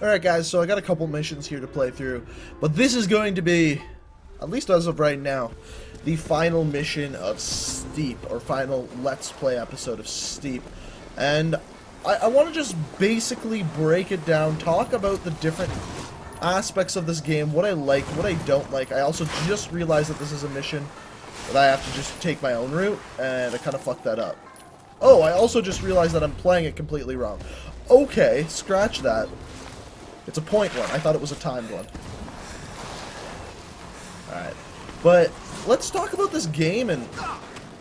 Alright guys, so I got a couple missions here to play through, but this is going to be, at least as of right now, the final mission of Steep, or final Let's Play episode of Steep. And I want to just basically break it down, talk about the different aspects of this game, what I like, what I don't like. I also just realized that this is a mission that I have to just take my own route, and I kind of fucked that up. Oh, I also just realized that I'm playing it completely wrong. Okay, scratch that. It's a point one. I thought it was a timed one. Alright. But let's talk about this game and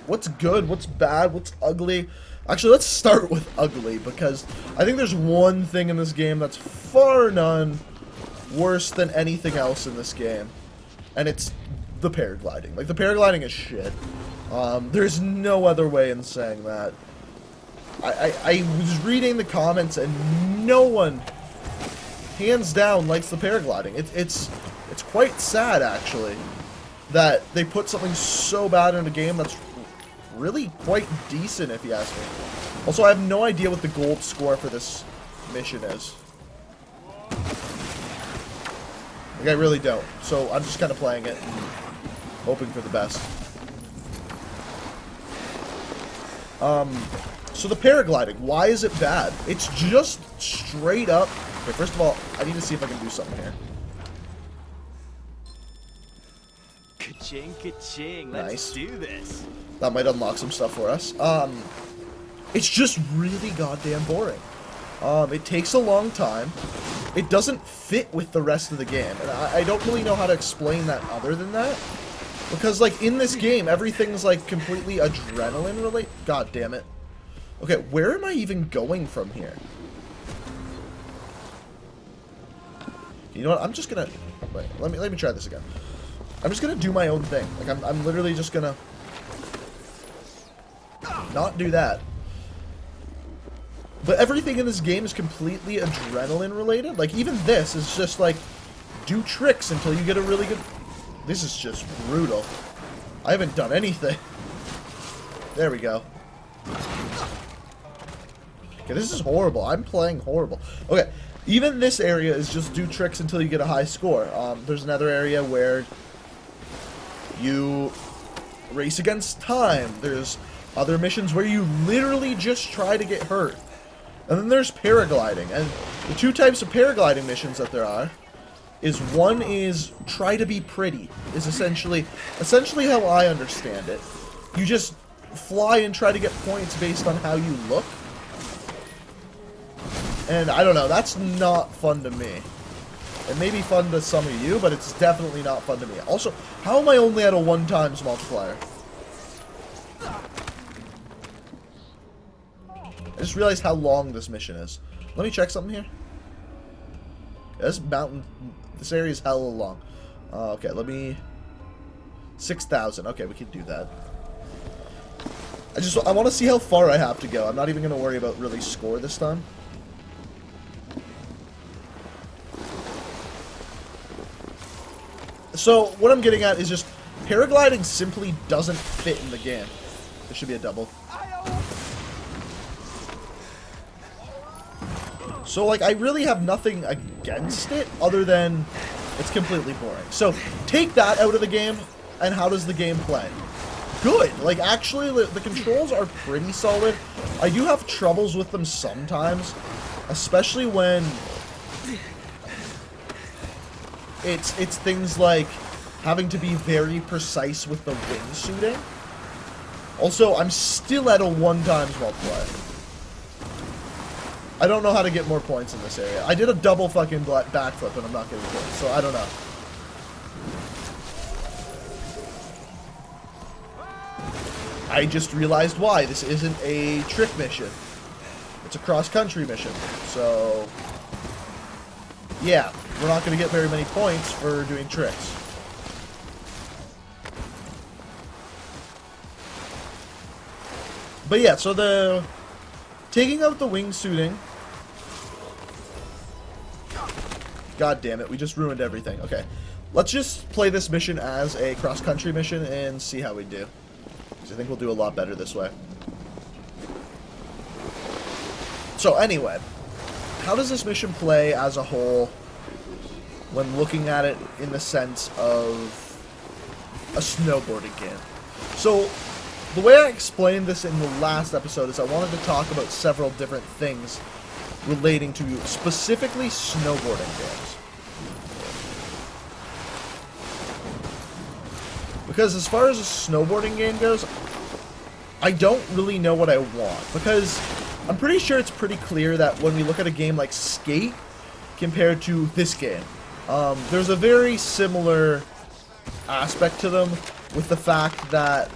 what's good, what's bad, what's ugly. Actually, let's start with ugly, because I think there's one thing in this game that's far none worse than anything else in this game. And it's the paragliding. Like, the paragliding is shit. There's no other way in saying that. I was reading the comments and no one, hands down, likes the paragliding. It's quite sad, actually, that they put something so bad in a game that's really quite decent, if you ask me. Also, I have no idea what the gold score for this mission is. Like, I really don't. So I'm just kind of playing it and hoping for the best. So the paragliding, why is it bad? It's just straight up. Okay, first of all, I need to see if I can do something here. Ka-ching, ka-ching. Nice. Let's do this. That might unlock some stuff for us. It's just really goddamn boring. It takes a long time. It doesn't fit with the rest of the game. And I don't really know how to explain that other than that. Because, like, in this game, everything's, like, completely adrenaline related. God damn it. Okay, where am I even going from here? You know what? I'm just gonna... Wait, let me try this again. I'm just gonna do my own thing. Like, I'm literally just gonna... not do that. But everything in this game is completely adrenaline related. Like, even this is just like, do tricks until you get a really good... This is just brutal. I haven't done anything. There we go. Okay, this is horrible. I'm playing horrible. Okay, even this area is just do tricks until you get a high score. There's another area where you race against time. There's other missions where you literally just try to get hurt. And then there's paragliding. And the two types of paragliding missions that there are is one is try to be pretty. Is essentially how I understand it. You just fly and try to get points based on how you look. And I don't know, that's not fun to me. It may be fun to some of you, but it's definitely not fun to me. Also, how am I only at a 1x multiplier? I just realized how long this mission is. Let me check something here. This mountain, this area is hella long. Okay, let me... 6,000. Okay, we can do that. I want to see how far I have to go. I'm not even going to worry about really score this time. So, what I'm getting at is just, paragliding simply doesn't fit in the game. There should be a double. So, like, I really have nothing against it, other than it's completely boring. So, take that out of the game, and how does the game play? Good! Like, actually, the controls are pretty solid. I do have troubles with them sometimes, especially when it's things like having to be very precise with the wingsuiting. Also, I'm still at a 1x multiplier. I don't know how to get more points in this area. I did a double fucking backflip and I'm not getting points, so I don't know. I just realized why. This isn't a trick mission. It's a cross-country mission. So, yeah, we're not going to get very many points for doing tricks. But yeah, so the... taking out the wingsuiting. God damn it, we just ruined everything. Okay, let's just play this mission as a cross-country mission and see how we do. Because I think we'll do a lot better this way. So anyway, how does this mission play as a whole when looking at it in the sense of a snowboarding game? So, the way I explained this in the last episode is I wanted to talk about several different things relating to specifically snowboarding games. Because as far as a snowboarding game goes, I don't really know what I want. Because I'm pretty sure it's pretty clear that when we look at a game like Skate compared to this game, there's a very similar aspect to them with the fact that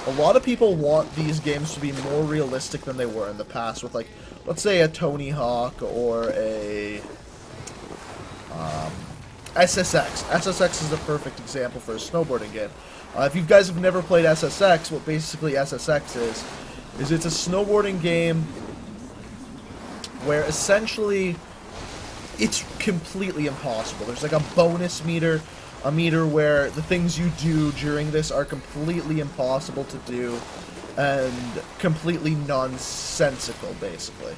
a lot of people want these games to be more realistic than they were in the past with, like, let's say a Tony Hawk or a SSX. SSX is a perfect example for a snowboarding game. If you guys have never played SSX, what basically SSX is it's a snowboarding game where essentially it's completely impossible. There's like a bonus meter, a meter where the things you do during this are completely impossible to do and completely nonsensical, basically.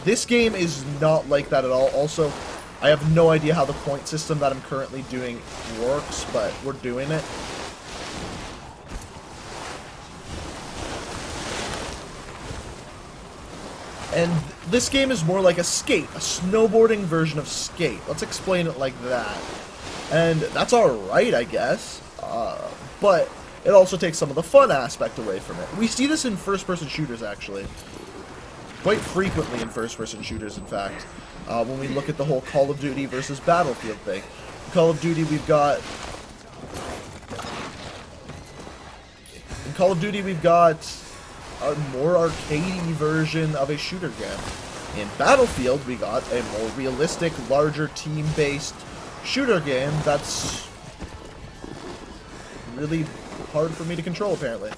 This game is not like that at all. Also, I have no idea how the point system that I'm currently doing works, but we're doing it. And this game is more like a Skate, a snowboarding version of Skate. Let's explain it like that. And that's alright, I guess. But it also takes some of the fun aspect away from it. We see this in first-person shooters, actually. Quite frequently in first-person shooters, in fact. When we look at the whole Call of Duty versus Battlefield thing. Call of Duty, we've got... In Call of Duty, we've got a more arcadey version of a shooter game. In Battlefield, we got a more realistic, larger team-based shooter game that's really hard for me to control, apparently.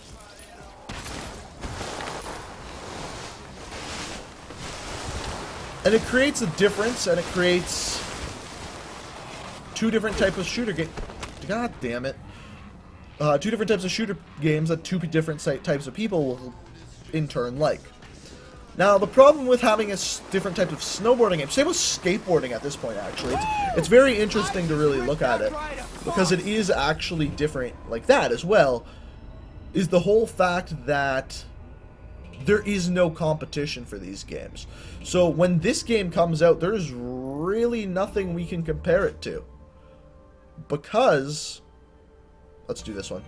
And it creates a difference, and it creates two different types of shooter games. God damn it. Two different types of shooter games that two different types of people will in turn like. Now, the problem with having a different type of snowboarding game, same with skateboarding at this point, actually, it's very interesting to really look at it, because it is actually different like that as well, is the whole fact that there is no competition for these games. So when this game comes out, there's really nothing we can compare it to. Because, let's do this one.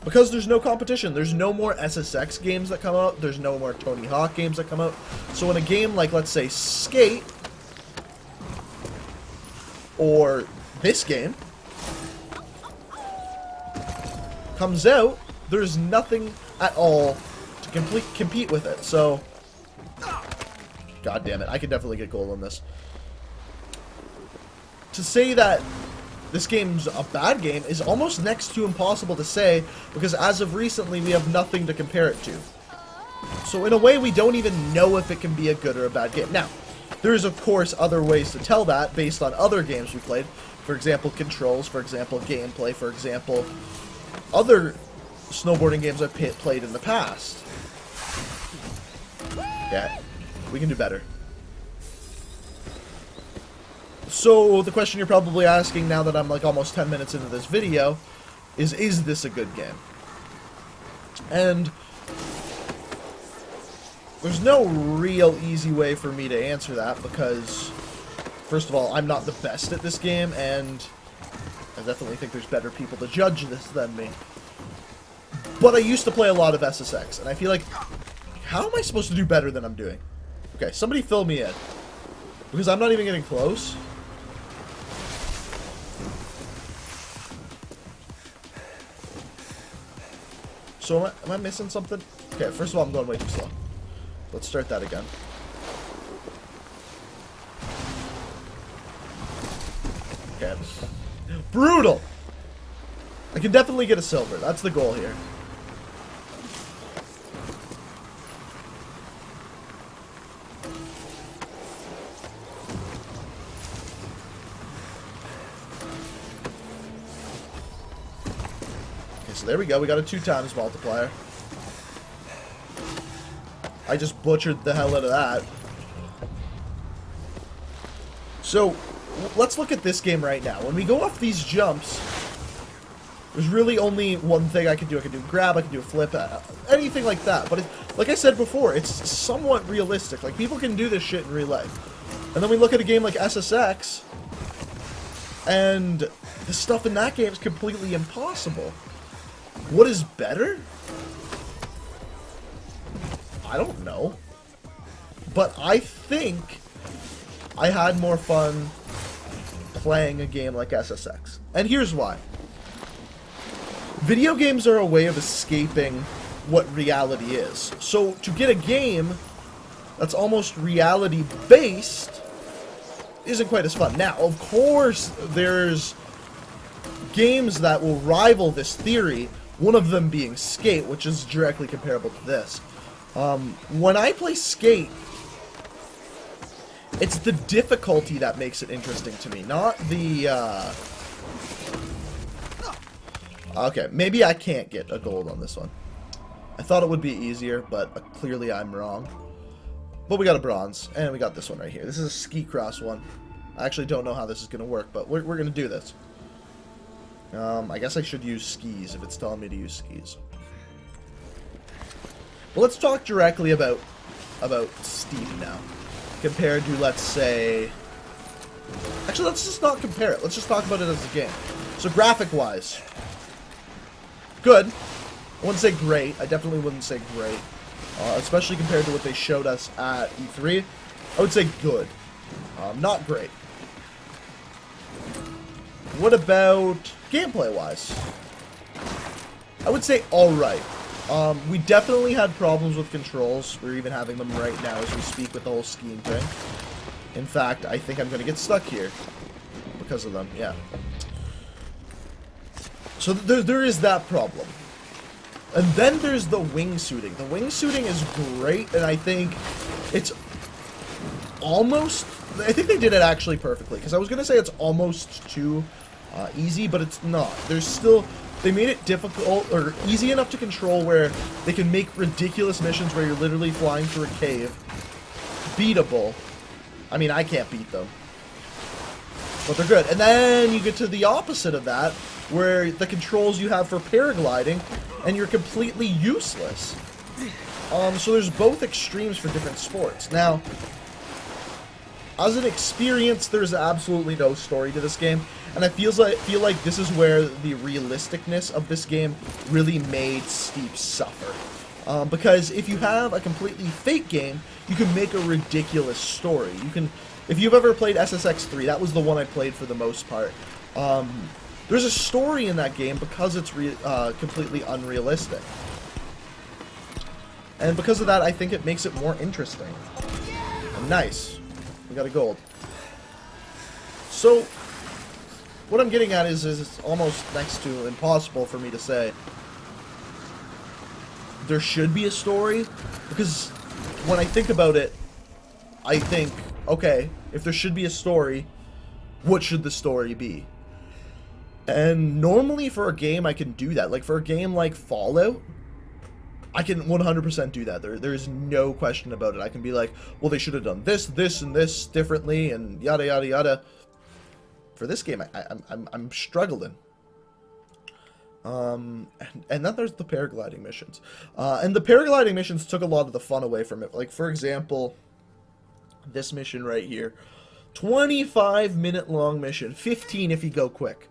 Because there's no competition. There's no more SSX games that come out. There's no more Tony Hawk games that come out. So in a game like, let's say, Skate, or this game, comes out, there's nothing at all to compete with it. So, god damn it, I could definitely get gold on this. To say that this game's a bad game is almost next to impossible to say, because as of recently we have nothing to compare it to. So in a way we don't even know if it can be a good or a bad game. Now, there's of course other ways to tell that based on other games we played. For example, controls, for example, gameplay, for example, other snowboarding games I've played in the past. Yeah, we can do better. So, the question you're probably asking now that I'm like almost 10 minutes into this video is this a good game? And there's no real easy way for me to answer that because, first of all, I'm not the best at this game, and I definitely think there's better people to judge this than me. But I used to play a lot of SSX, and I feel like, how am I supposed to do better than I'm doing? Okay, somebody fill me in. Because I'm not even getting close. So am I missing something? Okay, first of all, I'm going way too slow. Let's start that again. Okay. Brutal! I can definitely get a silver. That's the goal here. Okay, so there we go. We got a 2 times multiplier. I just butchered the hell out of that. So, let's look at this game right now. When we go off these jumps, there's really only one thing I can do. I can do a grab, I can do a flip, anything like that. But like I said before, it's somewhat realistic. Like, people can do this shit in real life. And then we look at a game like SSX, and the stuff in that game is completely impossible. What is better? I don't know. But I think I had more fun playing a game like SSX. And here's why. Video games are a way of escaping what reality is. So to get a game that's almost reality-based isn't quite as fun. Now, of course, there's games that will rival this theory, one of them being Skate, which is directly comparable to this. When I play Skate, it's the difficulty that makes it interesting to me, not the, Okay, maybe I can't get a gold on this one. I thought it would be easier, but clearly I'm wrong. But we got a bronze, and we got this one right here. This is a ski cross one. I actually don't know how this is going to work, but we're going to do this. I guess I should use skis if it's telling me to use skis. But let's talk directly about Steep now, compared to, let's say... Actually, let's just not compare it. Let's just talk about it as a game. So graphic-wise, good. I wouldn't say great. I definitely wouldn't say great. Especially compared to what they showed us at E3. I would say good. Not great. What about gameplay-wise? I would say alright. We definitely had problems with controls. We're even having them right now as we speak with the whole skiing thing. In fact, I think I'm going to get stuck here because of them, yeah. So there is that problem. And then there's the wingsuiting. The wingsuiting is great, and I think it's almost... I think they did it actually perfectly, because I was going to say it's almost too easy, but it's not. There's still... They made it difficult, or easy enough to control where they can make ridiculous missions where you're literally flying through a cave. Beatable. I mean, I can't beat them. But they're good. And then you get to the opposite of that, where the controls you have for paragliding, and you're completely useless. So there's both extremes for different sports. Now, as an experience, there's absolutely no story to this game, and I feel like this is where the realisticness of this game really made Steep suffer. Because if you have a completely fake game, you can make a ridiculous story. You can, if you've ever played SSX 3, that was the one I played for the most part. There's a story in that game because it's completely unrealistic. And because of that, I think it makes it more interesting. And nice. We got a gold. So, what I'm getting at is it's almost next to impossible for me to say there should be a story, because when I think about it, I think, okay, if there should be a story, what should the story be? And normally for a game I can do that. Like for a game like Fallout, I can 100% do that. There's no question about it. I can be like, well, they should have done this, this, and this differently, and yada, yada, yada. For this game, I'm struggling. And then there's the paragliding missions. And the paragliding missions took a lot of the fun away from it. Like, for example, this mission right here. 25-minute long mission. 15 if you go quick.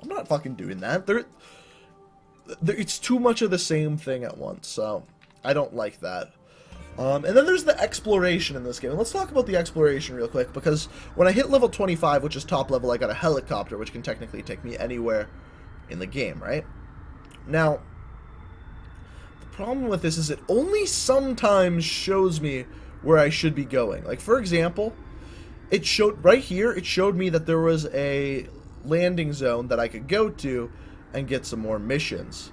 I'm not fucking doing that. It's too much of the same thing at once, so I don't like that. And then there's the exploration in this game. And let's talk about the exploration real quick, because when I hit level 25, which is top level, I got a helicopter, which can technically take me anywhere in the game, right? Now, the problem with this is it only sometimes shows me where I should be going. Like, for example, it showed, right here, it showed me that there was a landing zone that I could go to and get some more missions.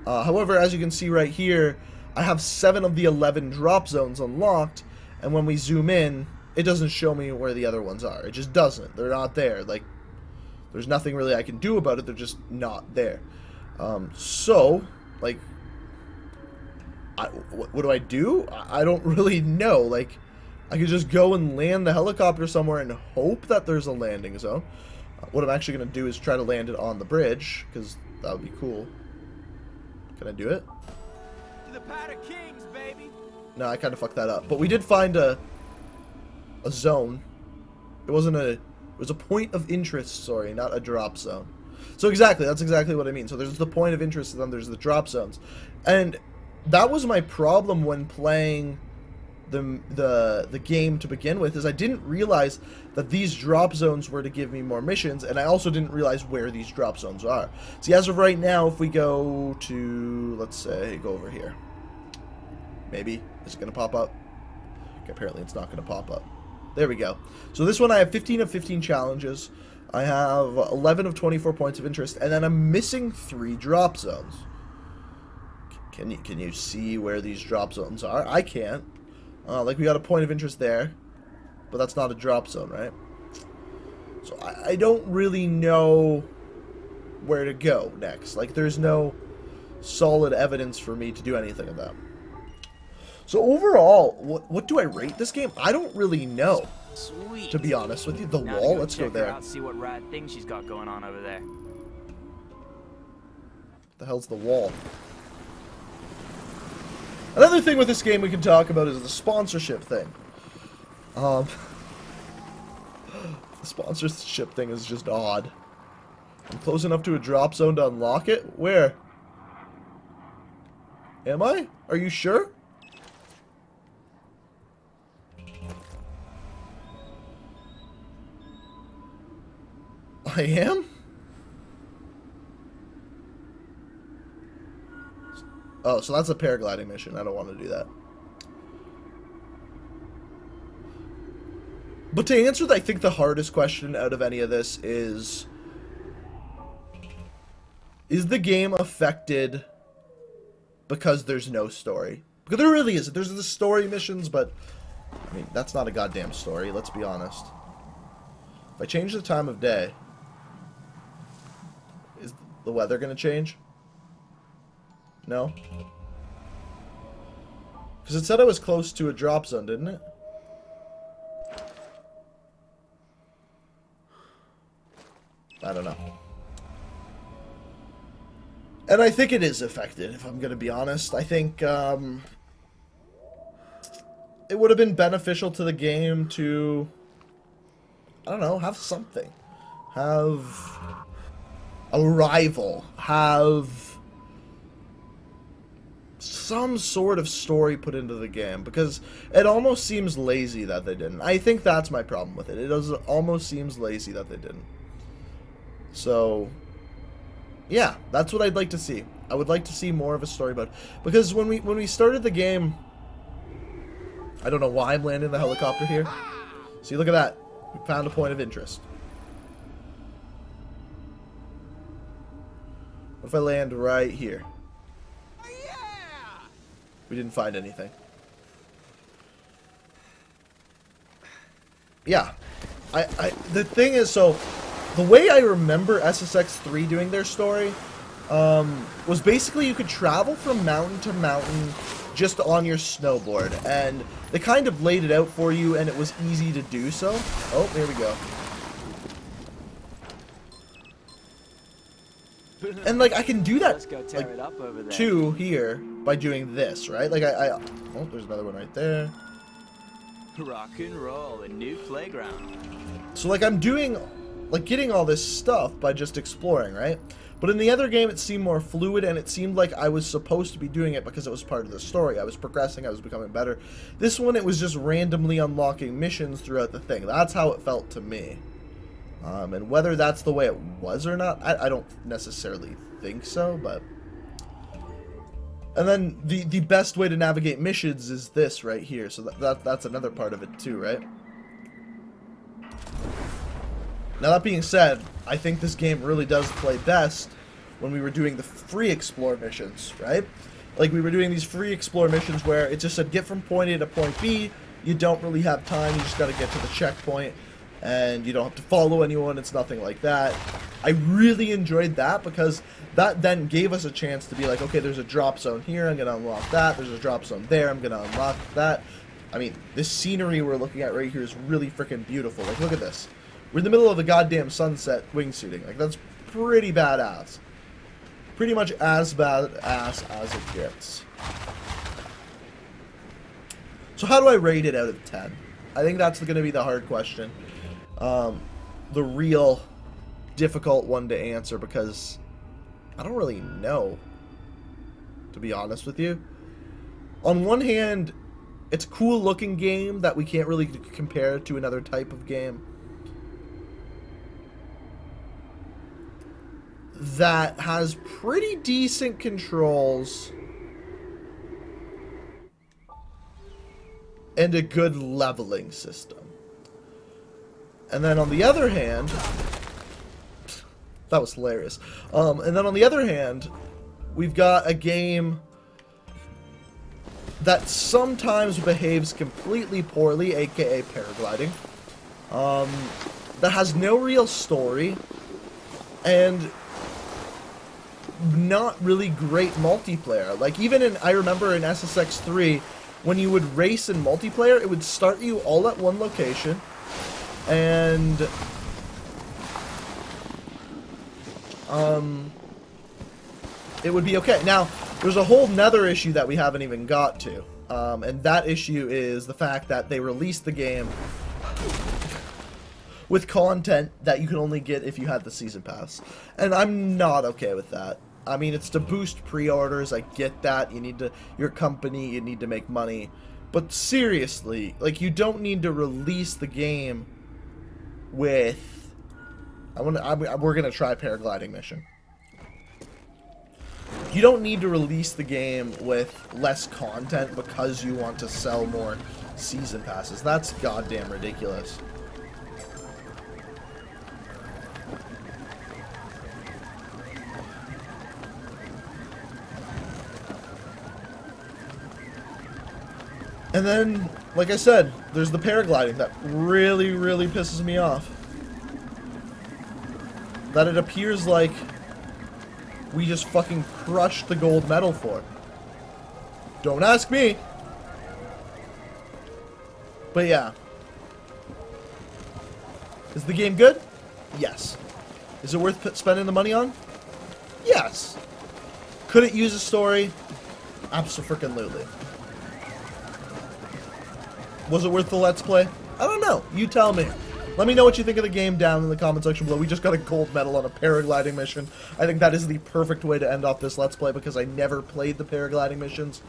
However, as you can see right here, I have 7 of the 11 drop zones unlocked, and when we zoom in, it doesn't show me where the other ones are. It just doesn't. They're not there. Like, there's nothing really I can do about it. They're just not there. So, like, what do I do? I don't really know. Like, I could just go and land the helicopter somewhere and hope that there's a landing zone. What I'm actually going to do is try to land it on the bridge, because that would be cool. Can I do it? To the Pat of Kings, baby. No, I kind of fucked that up. But we did find a zone. It wasn't a... It was a point of interest, sorry, not a drop zone. So exactly, that's exactly what I mean. So there's the point of interest, and then there's the drop zones. And that was my problem when playing the game to begin with, is I didn't realize that these drop zones were to give me more missions, and I also didn't realize where these drop zones are. See, as of right now, if we go to, let's say, go over here. Maybe. Is it going to pop up? Okay, apparently it's not going to pop up. There we go. So this one I have 15 of 15 challenges. I have 11 of 24 points of interest, and then I'm missing 3 drop zones. Can you see where these drop zones are? I can't. Like, we got a point of interest there, but that's not a drop zone, right? So I don't really know where to go next. Like, there's no solid evidence for me to do anything of that. So overall, what do I rate this game? I don't really know. Sweet. To be honest with you, the Now to wall. go Let's go check her there. out, see what rad thing she's got going on over there. The hell's the wall? Another thing with this game we can talk about is the sponsorship thing. The sponsorship thing is just odd. I'm close enough to a drop zone to unlock it? Where? Am I? Are you sure? I am? Oh, so that's a paragliding mission. I don't want to do that. But to answer, I think the hardest question out of any of this is the game affected because there's no story? Because there really isn't. There's the story missions, but, I mean, that's not a goddamn story, let's be honest. If I change the time of day, is the weather going to change? No? Because it said I was close to a drop zone, didn't it? I don't know. And I think it is affected, if I'm going to be honest. I think it would have been beneficial to the game to, I don't know, have something. Have a rival. Have some sort of story put into the game, because it almost seems lazy that they didn't. I think that's my problem with it. It almost seems lazy that they didn't. So, yeah, that's what I'd like to see. I would like to see more of a story about it. Because when we started the game, I don't know why I'm landing the helicopter here. See, look at that. We found a point of interest. What if I land right here? We didn't find anything. Yeah. The thing is, so the way I remember SSX3 doing their story was basically you could travel from mountain to mountain just on your snowboard, and they kind of laid it out for you, and it was easy to do so. Oh, here we go. And like I can do that, Let's go tear it up over there. too here by doing this, right? Like oh, there's another one right there. Rock and roll, a new playground. So like I'm doing, like getting all this stuff by just exploring, right? But in the other game it seemed more fluid, and it seemed like I was supposed to be doing it because it was part of the story. I was progressing, I was becoming better. This one, it was just randomly unlocking missions throughout the thing. That's how it felt to me. And whether that's the way it was or not, I don't necessarily think so, but... And then the best way to navigate missions is this right here, so that's another part of it too, right? Now that being said, I think this game really does play best when we were doing the free explore missions, right? Like we were doing these free explore missions where it just said get from point A to point B, you don't really have time, you just gotta get to the checkpoint, and you don't have to follow anyone, it's nothing like that. I really enjoyed that because that then gave us a chance to be like, okay, there's a drop zone here, I'm going to unlock that. There's a drop zone there, I'm going to unlock that. I mean, this scenery we're looking at right here is really freaking beautiful. Like, look at this. We're in the middle of the goddamn sunset wingsuiting. Like, that's pretty badass. Pretty much as badass as it gets. So how do I rate it out of 10? I think that's going to be the hard question. The real difficult one to answer because I don't really know, to be honest with you. On one hand, it's a cool looking game that we can't really compare to another type of game that has pretty decent controls and a good leveling system. And then on the other hand, that was hilarious. And then on the other hand, we've got a game that sometimes behaves completely poorly, aka Paragliding, that has no real story, and not really great multiplayer. Like, even in, I remember in SSX 3, when you would race in multiplayer, it would start you all at one location, and it would be okay. Now, there's a whole nother issue that we haven't even got to, and that issue is the fact that they released the game with content that you can only get if you had the season pass, and I'm not okay with that. I mean, it's to boost pre-orders, I get that, you need to, your company, you need to make money, but seriously, like, you don't need to release the game with, we're gonna try Paragliding mission. You don't need to release the game with less content because you want to sell more season passes. That's goddamn ridiculous. And then, like I said, there's the paragliding that really, really pisses me off. That it appears like we just fucking crushed the gold medal for. Don't ask me. But yeah. Is the game good? Yes. Is it worth spending the money on? Yes. Could it use a story? Abso-freaking-lutely. Was it worth the Let's Play? I don't know. You tell me. Let me know what you think of the game down in the comment section below. We just got a gold medal on a paragliding mission. I think that is the perfect way to end off this Let's Play because I never played the paragliding missions.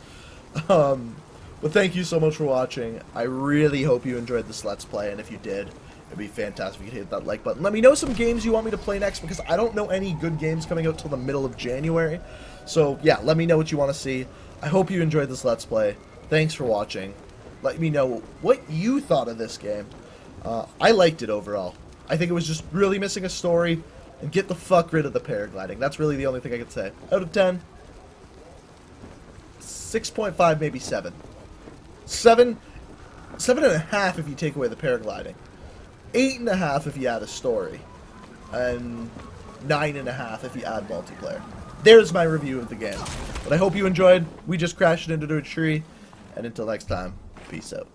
But thank you so much for watching. I really hope you enjoyed this Let's Play, and if you did, it'd be fantastic if you could hit that like button. Let me know some games you want me to play next because I don't know any good games coming out till the middle of January. So yeah, let me know what you want to see. I hope you enjoyed this Let's Play. Thanks for watching. Let me know what you thought of this game. I liked it overall. I think it was just really missing a story, and get the fuck rid of the paragliding. That's really the only thing I could say. Out of 10, 6.5, maybe 7. 7.5 if you take away the paragliding. 8.5 if you add a story. And 9.5 if you add multiplayer. There's my review of the game. But I hope you enjoyed. We just crashed into a tree. And until next time, peace out.